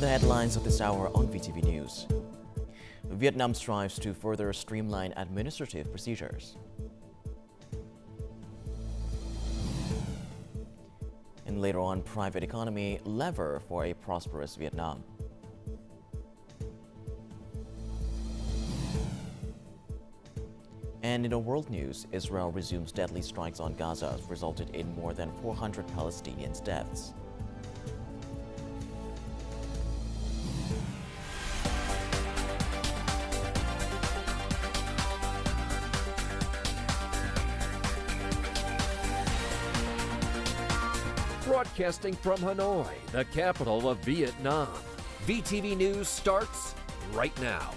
the headlines of this hour on VTV News. Vietnam strives to further streamline administrative procedures. And later on, private economy lever for a prosperous Vietnam. And in the world news, Israel resumes deadly strikes on Gaza, resulted in more than 400 Palestinians' deaths. Broadcasting from Hanoi, the capital of Vietnam. VTV News starts right now.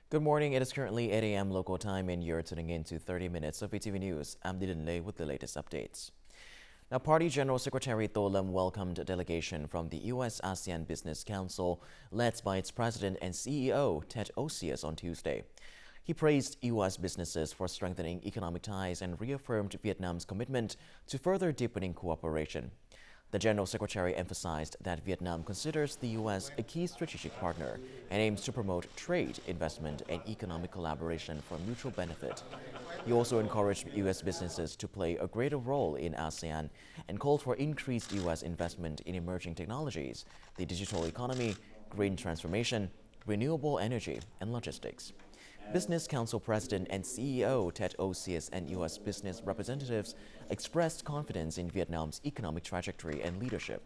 Good morning. It is currently 8 a.m. local time and you're tuning in to 30 minutes of VTV News. I'm Dylan Lei with the latest updates. Now, Party General Secretary Tô Lâm welcomed a delegation from the U.S.-ASEAN Business Council led by its president and CEO, Ted Osius, on Tuesday. He praised U.S. businesses for strengthening economic ties and reaffirmed Vietnam's commitment to further deepening cooperation. The General Secretary emphasized that Vietnam considers the U.S. a key strategic partner and aims to promote trade, investment, and economic collaboration for mutual benefit. He also encouraged U.S. businesses to play a greater role in ASEAN and called for increased U.S. investment in emerging technologies, the digital economy, green transformation, renewable energy, and logistics. Business Council President and CEO Ted Osius and U.S. business representatives expressed confidence in Vietnam's economic trajectory and leadership.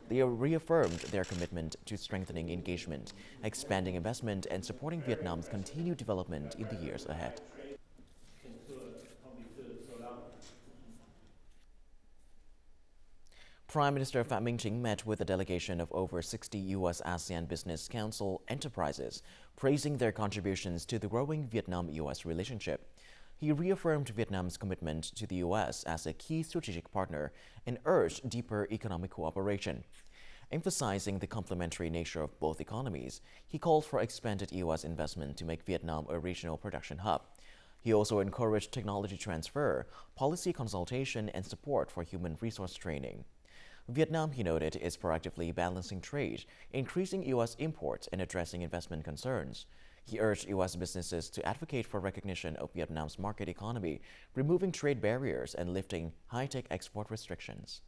They reaffirmed their commitment to strengthening engagement, expanding investment, and supporting Vietnam's continued development in the years ahead. Prime Minister Phie met with a delegation of over 60 U.S.-ASEAN Business Council enterprises, praising their contributions to the growing Vietnam-U.S. relationship. He reaffirmed Vietnam's commitment to the U.S. as a key strategic partner and urged deeper economic cooperation. Emphasizing the complementary nature of both economies, he called for expanded U.S. investment to make Vietnam a regional production hub. He also encouraged technology transfer, policy consultation, and support for human resource training. Vietnam, he noted, is proactively balancing trade, increasing U.S. imports, and addressing investment concerns. He urged U.S. businesses to advocate for recognition of Vietnam's market economy, removing trade barriers and lifting high-tech export restrictions.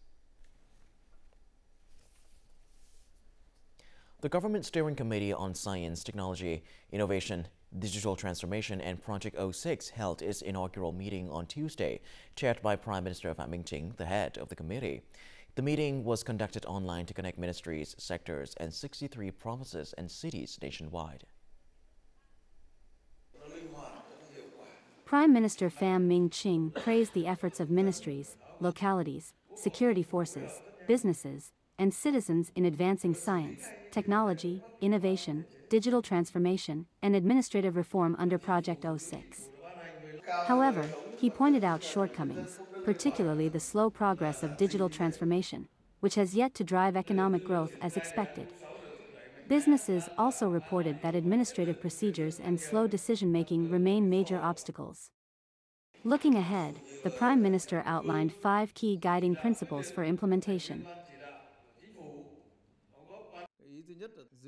The Government Steering Committee on Science, Technology, Innovation, Digital Transformation and Project 06 held its inaugural meeting on Tuesday, chaired by Prime Minister Phie, the head of the committee. The meeting was conducted online to connect ministries, sectors, and 63 provinces and cities nationwide. Prime Minister Phie praised the efforts of ministries, localities, security forces, businesses, and citizens in advancing science, technology, innovation, digital transformation, and administrative reform under Project 06. However, he pointed out shortcomings, particularly the slow progress of digital transformation, which has yet to drive economic growth as expected. Businesses also reported that administrative procedures and slow decision-making remain major obstacles. Looking ahead, the Prime Minister outlined 5 key guiding principles for implementation.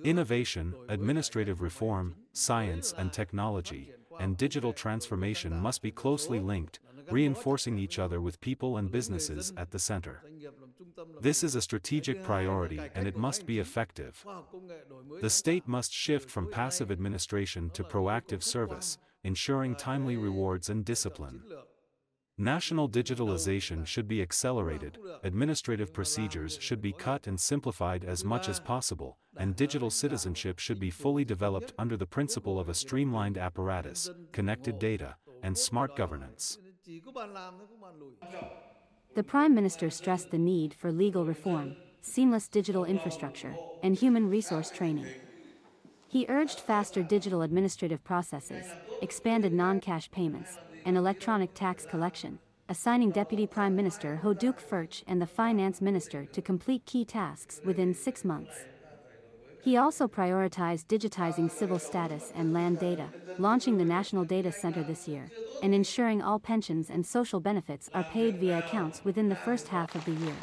Innovation, administrative reform, science and technology, and digital transformation must be closely linked, reinforcing each other with people and businesses at the center. This is a strategic priority and it must be effective. The state must shift from passive administration to proactive service, ensuring timely rewards and discipline. National digitalization should be accelerated, administrative procedures should be cut and simplified as much as possible, and digital citizenship should be fully developed under the principle of a streamlined apparatus, connected data, and smart governance. The Prime Minister stressed the need for legal reform, seamless digital infrastructure, and human resource training. He urged faster digital administrative processes, expanded non-cash payments, and electronic tax collection, assigning Deputy Prime Minister Ho Duc Phuoc and the Finance Minister to complete key tasks within 6 months. He also prioritized digitizing civil status and land data, launching the National Data Center this year, and ensuring all pensions and social benefits are paid via accounts within the first half of the year.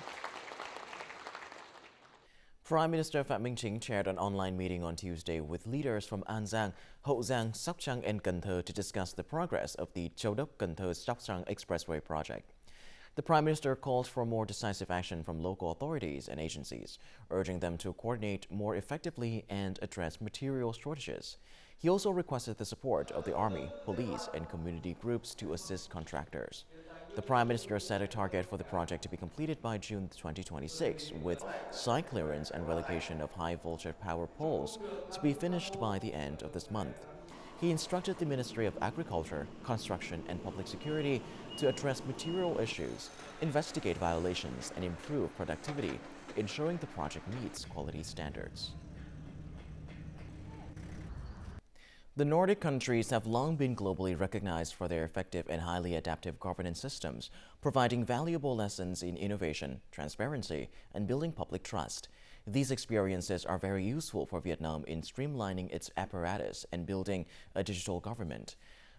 Prime Minister Phie chaired an online meeting on Tuesday with leaders from An Giang, Hậu Giang, Sóc Trăng and Cần Thơ to discuss the progress of the Châu Đốc Cần Thơ Sóc Trăng Expressway project. The Prime Minister called for more decisive action from local authorities and agencies, urging them to coordinate more effectively and address material shortages. He also requested the support of the Army, police and community groups to assist contractors. The Prime Minister set a target for the project to be completed by June 2026, with site clearance and relocation of high-voltage power poles to be finished by the end of this month. He instructed the Ministry of Agriculture, Construction and Public Security to address material issues, investigate violations and improve productivity, ensuring the project meets quality standards. The Nordic countries have long been globally recognized for their effective and highly adaptive governance systems, providing valuable lessons in innovation, transparency, and building public trust. These experiences are very useful for Vietnam in streamlining its apparatus and building a digital government.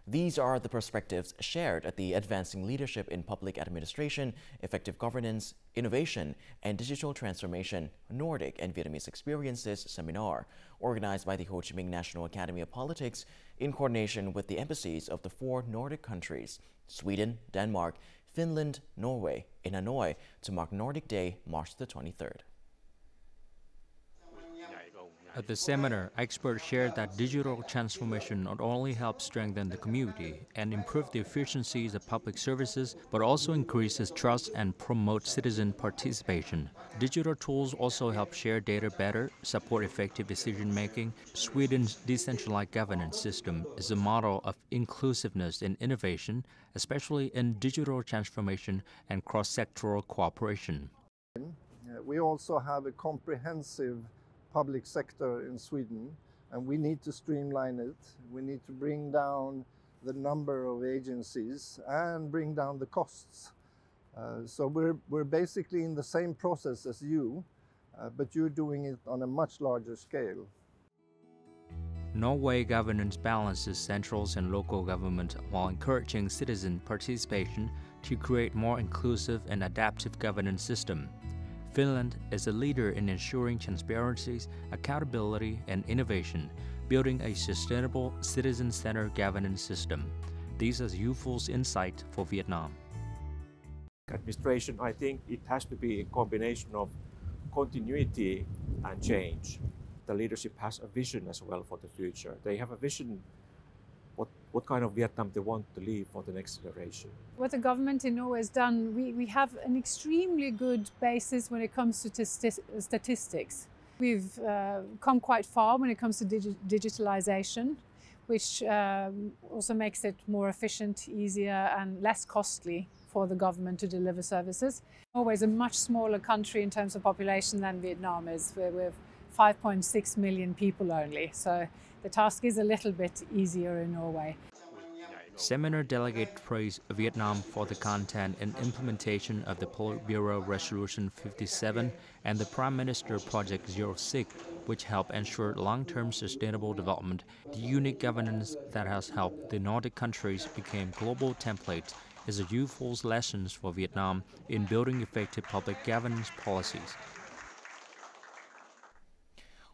These are the perspectives shared at the Advancing Leadership in Public Administration, Effective Governance, Innovation, and Digital Transformation Nordic and Vietnamese Experiences seminar, organized by the Ho Chi Minh National Academy of Politics in coordination with the embassies of the 4 Nordic countries, Sweden, Denmark, Finland, Norway, in Hanoi to mark Nordic Day, March the 23rd. At the seminar, experts shared that digital transformation not only helps strengthen the community and improve the efficiencies of public services, but also increases trust and promote citizen participation. Digital tools also help share data better, support effective decision-making. Sweden's decentralized governance system is a model of inclusiveness and innovation, especially in digital transformation and cross-sectoral cooperation. We also have a comprehensive public sector in Sweden, and we need to streamline it. We need to bring down the number of agencies and bring down the costs. So we're basically in the same process as you, but you're doing it on a much larger scale. Norway governance balances central and local government while encouraging citizen participation to create more inclusive and adaptive governance system. Finland is a leader in ensuring transparency, accountability, and innovation, building a sustainable, citizen-centered governance system. These are useful insight for Vietnam. Administration, I think it has to be a combination of continuity and change. The leadership has a vision as well for the future. They have a vision what kind of Vietnam they want to leave for the next generation. What the government in Norway has done, we have an extremely good basis when it comes to statistics. We've come quite far when it comes to digitalization, which also makes it more efficient, easier and less costly for the government to deliver services. Norway is a much smaller country in terms of population than Vietnam is. We're 5.6 million people only, so the task is a little bit easier in Norway. Seminar delegate praised Vietnam for the content and implementation of the Politburo Resolution 57 and the Prime Minister Project 06, which help ensure long-term sustainable development. The unique governance that has helped the Nordic countries become global templates is a useful lesson for Vietnam in building effective public governance policies.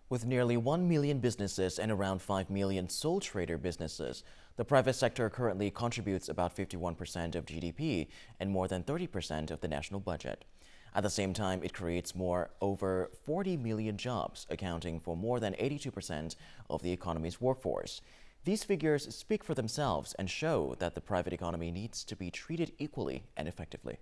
With nearly 1 million businesses and around 5 million sole trader businesses, the private sector currently contributes about 51% of GDP and more than 30% of the national budget. At the same time, it creates over 40 million jobs, accounting for more than 82% of the economy's workforce. These figures speak for themselves and show that the private economy needs to be treated equally and effectively.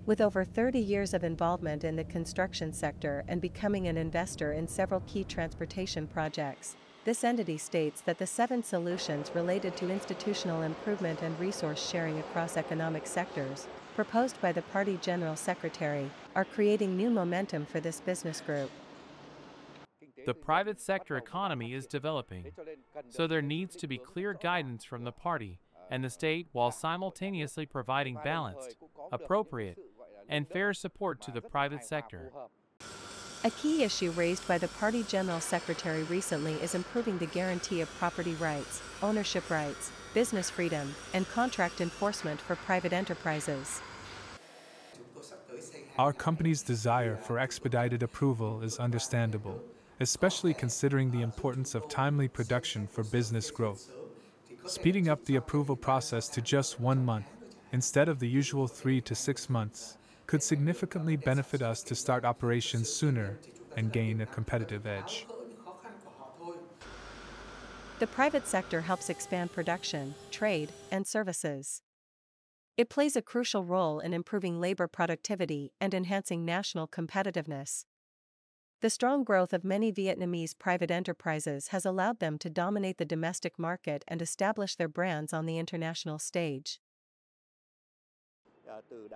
With over 30 years of involvement in the construction sector and becoming an investor in several key transportation projects, this entity states that the 7 solutions related to institutional improvement and resource sharing across economic sectors, proposed by the party General Secretary, are creating new momentum for this business group. The private sector economy is developing, so there needs to be clear guidance from the party and the state while simultaneously providing balanced, appropriate, and fair support to the private sector. A key issue raised by the party General Secretary recently is improving the guarantee of property rights, ownership rights, business freedom, and contract enforcement for private enterprises. Our company's desire for expedited approval is understandable, especially considering the importance of timely production for business growth. Speeding up the approval process to just 1 month, instead of the usual 3 to 6 months, could significantly benefit us to start operations sooner and gain a competitive edge. The private sector helps expand production, trade, and services. It plays a crucial role in improving labor productivity and enhancing national competitiveness. The strong growth of many Vietnamese private enterprises has allowed them to dominate the domestic market and establish their brands on the international stage.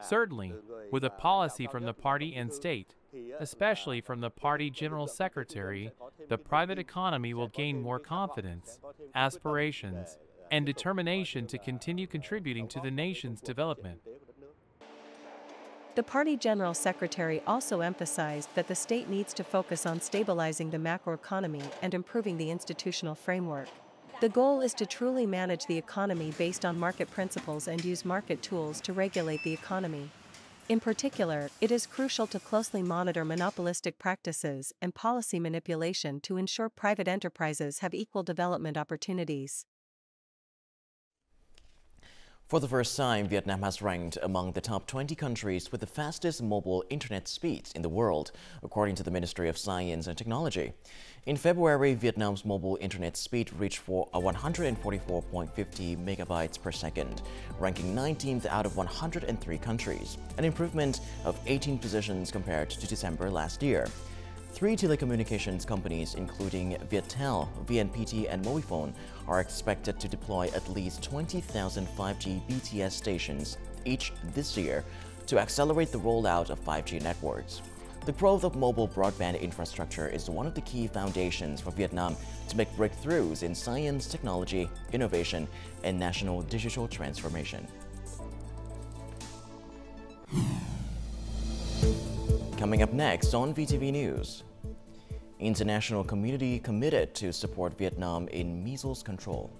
Certainly, with a policy from the party and state, especially from the party general secretary, the private economy will gain more confidence, aspirations, and determination to continue contributing to the nation's development. The party general secretary also emphasized that the state needs to focus on stabilizing the macroeconomy and improving the institutional framework. The goal is to truly manage the economy based on market principles and use market tools to regulate the economy. In particular, it is crucial to closely monitor monopolistic practices and policy manipulation to ensure private enterprises have equal development opportunities. For the first time, Vietnam has ranked among the top 20 countries with the fastest mobile internet speeds in the world, according to the Ministry of Science and Technology. In February, Vietnam's mobile internet speed reached 144.50 megabytes per second, ranking 19th out of 103 countries, an improvement of 18 positions compared to December last year. 3 telecommunications companies, including Viettel, VNPT, and Mobifone, are expected to deploy at least 20,000 5G BTS stations each this year to accelerate the rollout of 5G networks. The growth of mobile broadband infrastructure is one of the key foundations for Vietnam to make breakthroughs in science, technology, innovation, and national digital transformation. Coming up next on VTV News. International community committed to support Vietnam in measles control.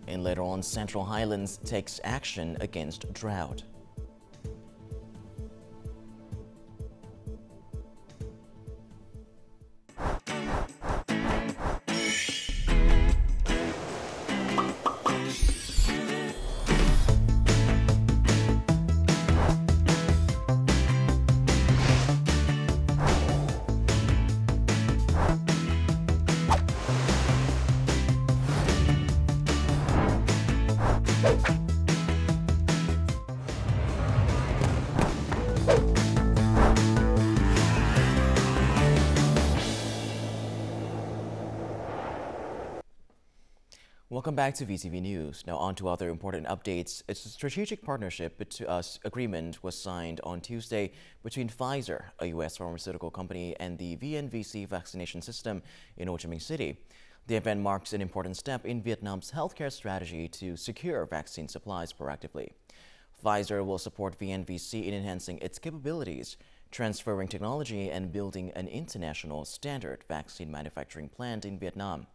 And later on, Central Highlands takes action against drought. Welcome back to VTV News. Now on to other important updates. A strategic partnership agreement was signed on Tuesday between Pfizer, a U.S. pharmaceutical company, and the VNVC vaccination system in Ho Chi Minh City. The event marks an important step in Vietnam's healthcare strategy to secure vaccine supplies proactively. Pfizer will support VNVC in enhancing its capabilities, transferring technology, and building an international standard vaccine manufacturing plant in Vietnam.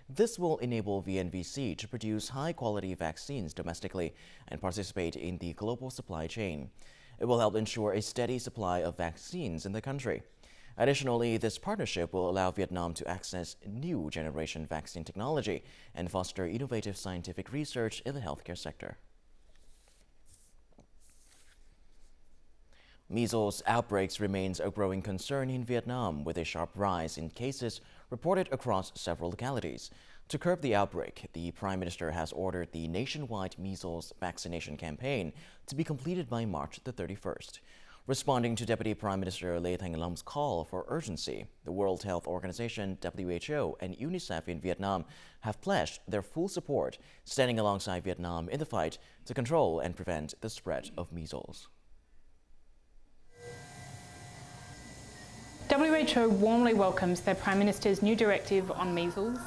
This will enable VNVC to produce high-quality vaccines domestically and participate in the global supply chain. It will help ensure a steady supply of vaccines in the country. Additionally, this partnership will allow Vietnam to access new generation vaccine technology and foster innovative scientific research in the healthcare sector. Measles outbreaks remains a growing concern in Vietnam, with a sharp rise in cases reported across several localities. To curb the outbreak, the Prime Minister has ordered the nationwide measles vaccination campaign to be completed by March the 31st. Responding to Deputy Prime Minister Lê Thanh Lum's call for urgency, the World Health Organization, WHO, and UNICEF in Vietnam have pledged their full support, standing alongside Vietnam in the fight to control and prevent the spread of measles. WHO warmly welcomes the Prime Minister's new directive on measles.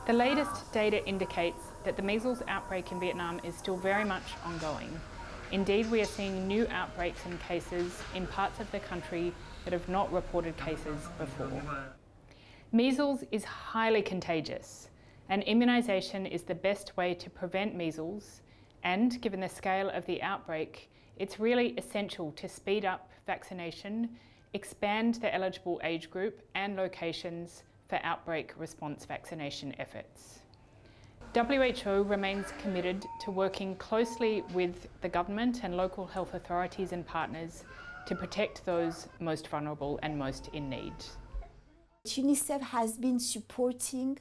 The latest data indicates that the measles outbreak in Vietnam is still very much ongoing. Indeed, we are seeing new outbreaks and cases in parts of the country that have not reported cases before. Measles is highly contagious, and immunisation is the best way to prevent measles And given the scale of the outbreak, it's really essential to speed up vaccination, expand the eligible age group and locations for outbreak response vaccination efforts. WHO remains committed to working closely with the government and local health authorities and partners to protect those most vulnerable and most in need. UNICEF has been supporting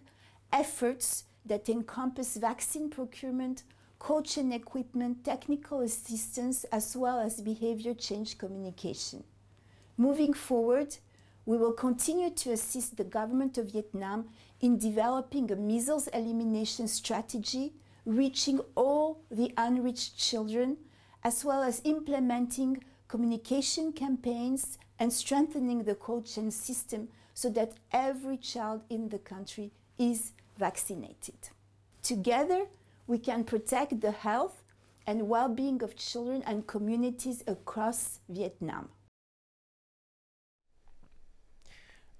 efforts that encompass vaccine procurement, coach and equipment, technical assistance, as well as behavior change communication. Moving forward, we will continue to assist the government of Vietnam in developing a measles elimination strategy, reaching all the unreached children, as well as implementing communication campaigns and strengthening the cold chain system so that every child in the country is vaccinated. Together, we can protect the health and well-being of children and communities across Vietnam.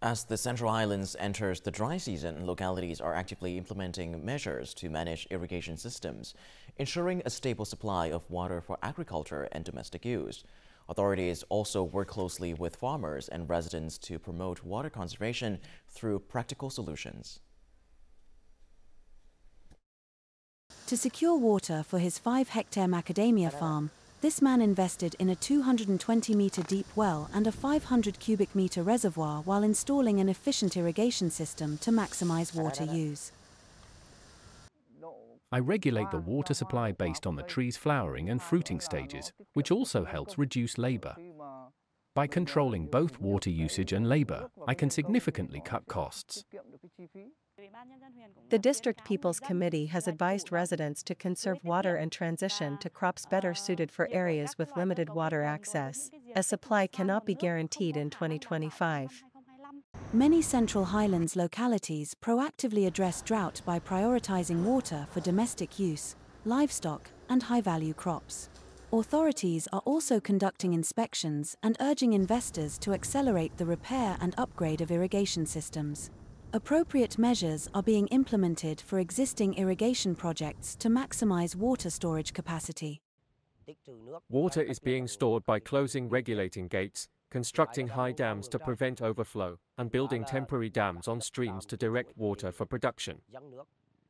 As the Central Highlands enters the dry season, localities are actively implementing measures to manage irrigation systems, ensuring a stable supply of water for agriculture and domestic use. Authorities also work closely with farmers and residents to promote water conservation through practical solutions. To secure water for his 5-hectare macadamia farm, this man invested in a 220-meter deep well and a 500 cubic meter reservoir while installing an efficient irrigation system to maximize water use. I regulate the water supply based on the tree's flowering and fruiting stages, which also helps reduce labor. By controlling both water usage and labor, I can significantly cut costs. The District People's Committee has advised residents to conserve water and transition to crops better suited for areas with limited water access, as supply cannot be guaranteed in 2025. Many Central Highlands localities proactively address drought by prioritizing water for domestic use, livestock, and high-value crops. Authorities are also conducting inspections and urging investors to accelerate the repair and upgrade of irrigation systems. Appropriate measures are being implemented for existing irrigation projects to maximize water storage capacity. Water is being stored by closing regulating gates, constructing high dams to prevent overflow, and building temporary dams on streams to direct water for production.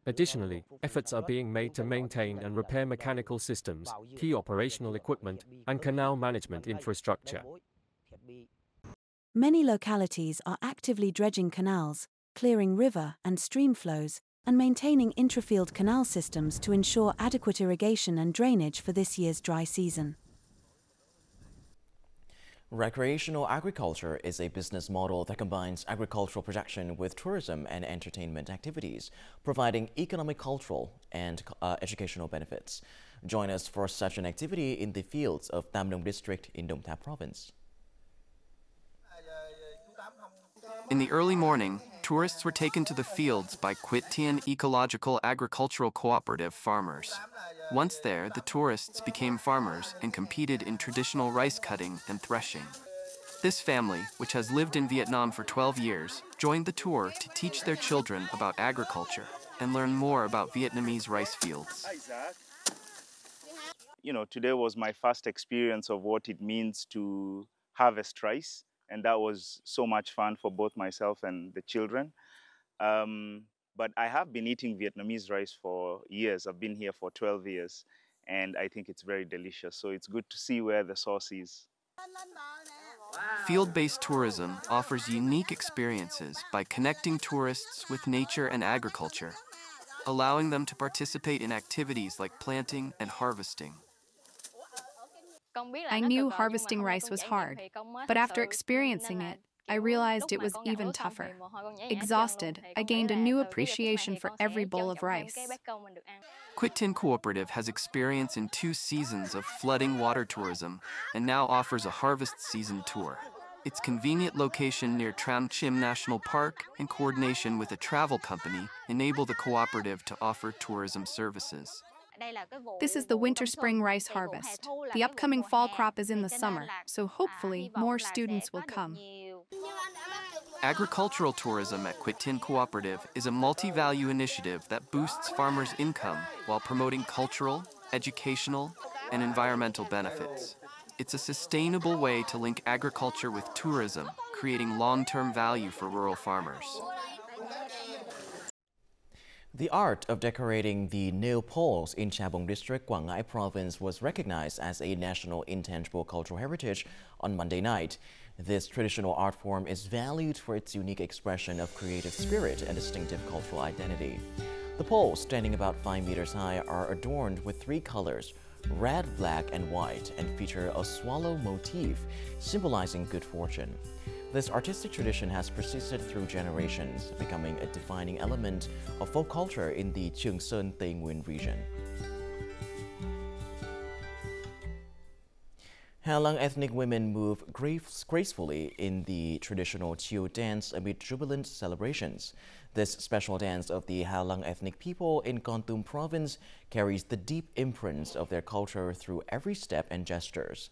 Additionally, efforts are being made to maintain and repair mechanical systems, key operational equipment, and canal management infrastructure. Many localities are actively dredging canals, clearing river and stream flows, and maintaining intrafield canal systems to ensure adequate irrigation and drainage for this year's dry season. Recreational agriculture is a business model that combines agricultural production with tourism and entertainment activities, providing economic, cultural, and educational benefits. Join us for such an activity in the fields of Tam Nông District in Dong Tháp Province. In the early morning, tourists were taken to the fields by Quit Tien Ecological Agricultural Cooperative farmers. Once there, the tourists became farmers and competed in traditional rice cutting and threshing. This family, which has lived in Vietnam for 12 years, joined the tour to teach their children about agriculture and learn more about Vietnamese rice fields. You know, today was my first experience of what it means to harvest rice. And that was so much fun for both myself and the children. But I have been eating Vietnamese rice for years. I've been here for 12 years, and I think it's very delicious. So it's good to see where the source is. Field-based tourism offers unique experiences by connecting tourists with nature and agriculture, allowing them to participate in activities like planting and harvesting. I knew harvesting rice was hard, but after experiencing it, I realized it was even tougher. Exhausted, I gained a new appreciation for every bowl of rice. Quit Tien Cooperative has experience in 2 seasons of flooding water tourism and now offers a harvest season tour. Its convenient location near Tram Chim National Park and coordination with a travel company enable the cooperative to offer tourism services. This is the winter-spring rice harvest. The upcoming fall crop is in the summer, so hopefully more students will come. Agricultural tourism at Quit Tien Cooperative is a multi-value initiative that boosts farmers' income while promoting cultural, educational, and environmental benefits. It's a sustainable way to link agriculture with tourism, creating long-term value for rural farmers. The art of decorating the nail poles in Chabong District, Quảng Ngãi Province was recognized as a national intangible cultural heritage on Monday night. This traditional art form is valued for its unique expression of creative spirit and distinctive cultural identity. The poles, standing about 5 meters high, are adorned with 3 colors, red, black, and white, and feature a swallow motif, symbolizing good fortune. This artistic tradition has persisted through generations, becoming a defining element of folk culture in the Trường Sơn Tây Nguyên region. Ha Lang ethnic women move gracefully in the traditional Chiu dance amid jubilant celebrations. This special dance of the Ha Lang ethnic people in Kon Tum province carries the deep imprints of their culture through every step and gestures.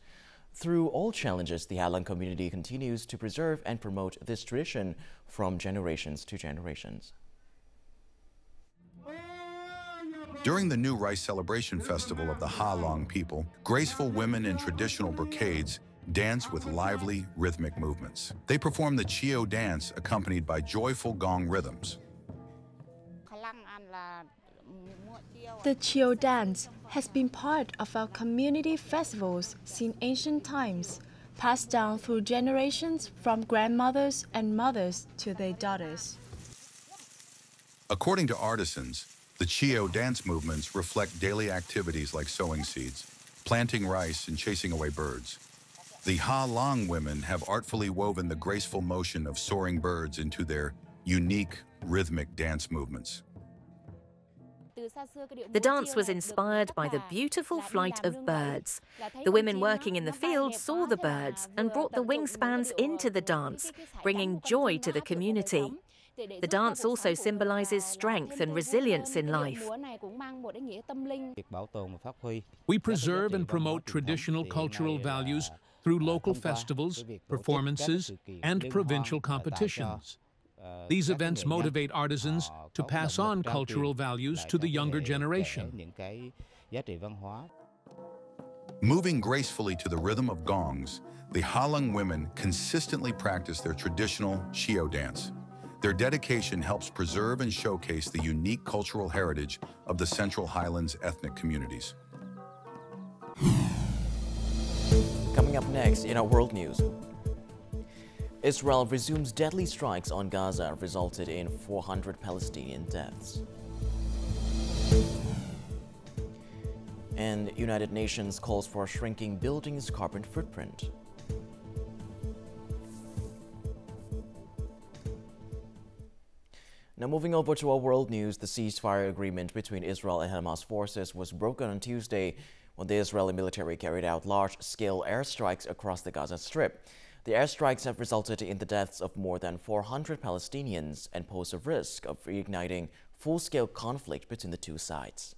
Through all challenges, the Ha Lang community continues to preserve and promote this tradition from generations to generations. During the New Rice Celebration Festival of the Ha Lang people, graceful women in traditional brocades dance with lively, rhythmic movements. They perform the Chiu dance accompanied by joyful gong rhythms. The Chiu dance has been part of our community festivals since ancient times, passed down through generations from grandmothers and mothers to their daughters. According to artisans, the Chiu dance movements reflect daily activities like sowing seeds, planting rice, and chasing away birds. The Ha Lang women have artfully woven the graceful motion of soaring birds into their unique rhythmic dance movements. The dance was inspired by the beautiful flight of birds. The women working in the field saw the birds and brought the wingspans into the dance, bringing joy to the community. The dance also symbolizes strength and resilience in life. We preserve and promote traditional cultural values through local festivals, performances, and provincial competitions. These events motivate artisans to pass on cultural values to the younger generation. Moving gracefully to the rhythm of gongs, the Ha Lang women consistently practice their traditional Chiu dance. Their dedication helps preserve and showcase the unique cultural heritage of the Central Highlands ethnic communities. Coming up next in our world news. Israel resumes deadly strikes on Gaza, resulted in 400 Palestinian deaths. And United Nations calls for shrinking buildings' carbon footprint. Now moving over to our world news, the ceasefire agreement between Israel and Hamas forces was broken on Tuesday when the Israeli military carried out large-scale airstrikes across the Gaza Strip. The airstrikes have resulted in the deaths of more than 400 Palestinians and pose a risk of reigniting full-scale conflict between the two sides.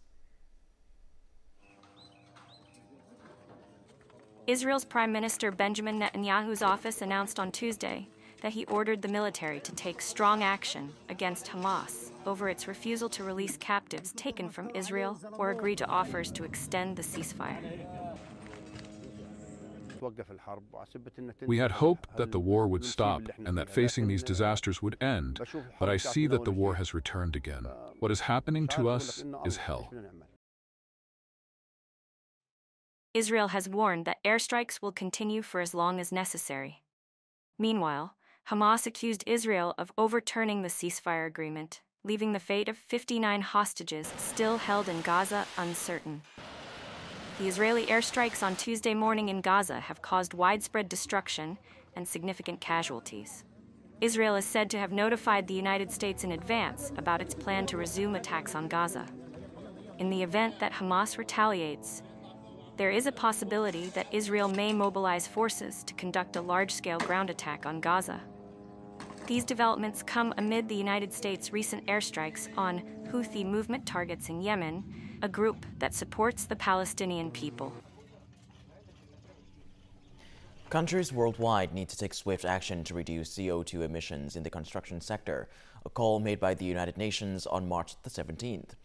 Israel's Prime Minister Benjamin Netanyahu's office announced on Tuesday that he ordered the military to take strong action against Hamas over its refusal to release captives taken from Israel or agree to offers to extend the ceasefire. We had hoped that the war would stop and that facing these disasters would end, but I see that the war has returned again. What is happening to us is hell. Israel has warned that airstrikes will continue for as long as necessary. Meanwhile, Hamas accused Israel of overturning the ceasefire agreement, leaving the fate of 59 hostages still held in Gaza uncertain. The Israeli airstrikes on Tuesday morning in Gaza have caused widespread destruction and significant casualties. Israel is said to have notified the United States in advance about its plan to resume attacks on Gaza. In the event that Hamas retaliates, there is a possibility that Israel may mobilize forces to conduct a large-scale ground attack on Gaza. These developments come amid the United States' recent airstrikes on Houthi movement targets in Yemen, a group that supports the Palestinian people. Countries worldwide need to take swift action to reduce CO2 emissions in the construction sector, a call made by the United Nations on March the 17th.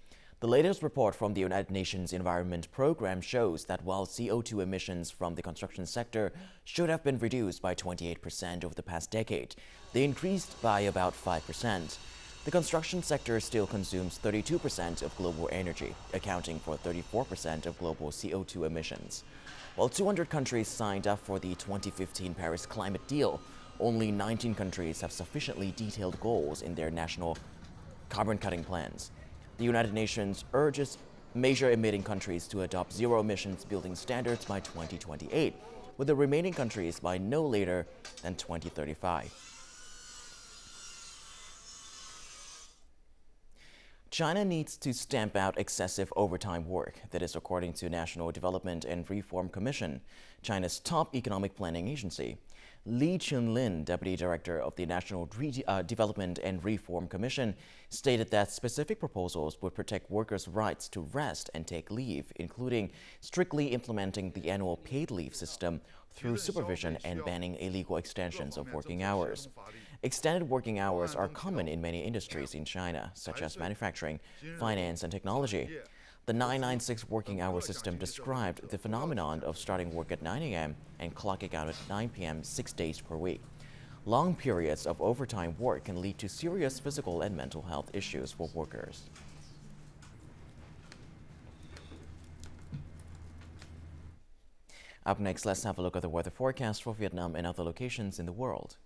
The latest report from the United Nations Environment Program shows that while CO2 emissions from the construction sector should have been reduced by 28% over the past decade, they increased by about 5%. The construction sector still consumes 32% of global energy, accounting for 34% of global CO2 emissions. While 200 countries signed up for the 2015 Paris Climate Deal, only 19 countries have sufficiently detailed goals in their national carbon-cutting plans. The United Nations urges major emitting countries to adopt zero-emissions building standards by 2028, with the remaining countries by no later than 2035. China needs to stamp out excessive overtime work. That is according to National Development and Reform Commission, China's top economic planning agency. Li Chunlin, Deputy Director of the National Development and Reform Commission, stated that specific proposals would protect workers' rights to rest and take leave, including strictly implementing the annual paid leave system through supervision and banning illegal extensions of working hours. Extended working hours are common in many industries in China, such as manufacturing, finance, and technology. The 996 working hour system described the phenomenon of starting work at 9 a.m. and clocking out at 9 p.m. 6 days per week. Long periods of overtime work can lead to serious physical and mental health issues for workers. Up next, let's have a look at the weather forecast for Vietnam and other locations in the world.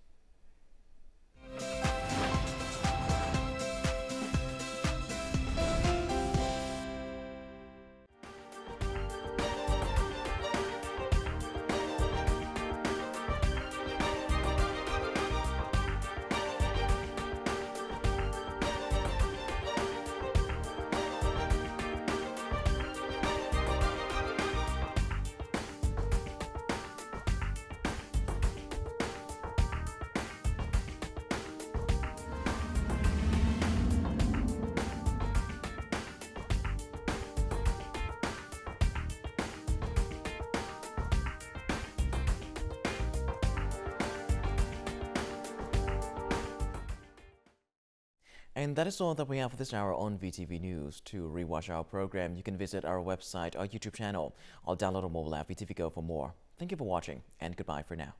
And that is all that we have for this hour on VTV News. To rewatch our program, you can visit our website or YouTube channel or download our mobile app VTVgo for more. Thank you for watching, and goodbye for now.